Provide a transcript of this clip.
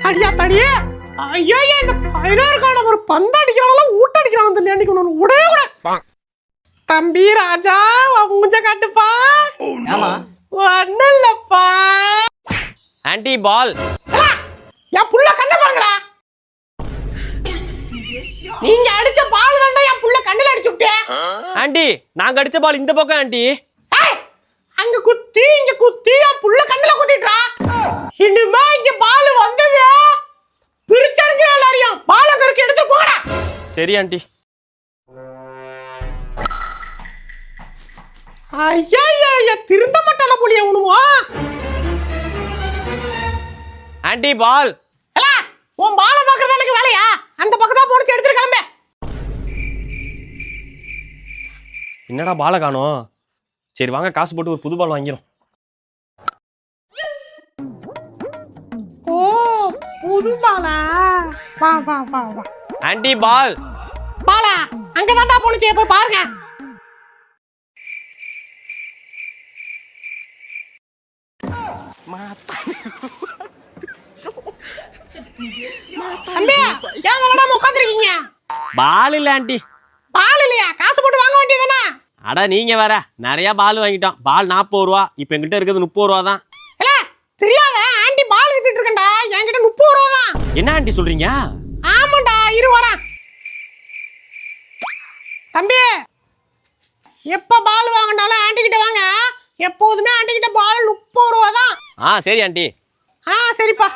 அடியா தடியே ஐயா இந்த பையனர்கான ஒரு பந்து அடிக்கிறாங்களா ஊட்ட அடிக்கிறாங்க தள்ளி அன்னைக்கு ஒன்று உடே கூட தம்பி ராஜா மூஞ்ச காட்டுப்பா. ஆமா ஒன்னும் இல்லப்பா. ஆன்ட்டி பால். என் புள்ள கண்ணை பாருங்கடா. நீங்க அடிச்ச பால் தானே என் புள்ள கண்ணுல அடிச்சு விட்டேன். ஆன்ட்டி நாங்க அடிச்ச பால் இந்த பக்கம் ஆன்ட்டி. அங்க குத்தி இங்க குத்தி என் புள்ள கண்ணுல குத்திட்டா. இனிமே இங்க பால் வந்தது பிரிச்சறிஞ்சு எல்லாரையும் பால் அங்க இருக்கு எடுத்து போங்கடா. சரி ஆன்ட்டி. ஐயா திருந்த மாட்டான புளிய உணுவா. ஆன்ட்டி பால். உன் பாலை பாக்குறது எனக்கு வேலையா? அந்த பக்கம் தான் போனிச்சு எடுத்துட்டு கிளம்பு. என்னடா பாலை காணோம். சரி வாங்க காசு போட்டு ஒரு புது பால் வாங்கிரும். ஓ புது பாலா? வா வா வா வா. ஆன்ட்டி பால். பாலா அங்கதான்டா போனிச்சு போய் பாருங்க. தம்பி ஏன் விளையாடாம உட்காந்துருக்கீங்க? பால் இல்ல ஆன்ட்டி. பால் இல்லையா? காசு போட்டு வாங்க வேண்டியதானே? அட நீங்க வேற நிறைய பால் வாங்கிட்டோம். பால் 40 ரூபா. இப்ப என்கிட்ட இருக்கிறது 30 ரூபா தான். இல்ல தெரியாத ஆண்டி பால் வித்துட்டு இருக்கேன்டா. என்கிட்ட 30 ரூபா தான். என்ன ஆன்ட்டி சொல்றீங்க? ஆமாண்டா இரு வரேன். தம்பி எப்ப பால் வாங்கினாலும் ஆண்டி கிட்ட வாங்க. எப்போதுமே ஆண்டி கிட்ட பால் 30 ரூபா தான். சரி ஆன்ட்டி. சரிப்பா.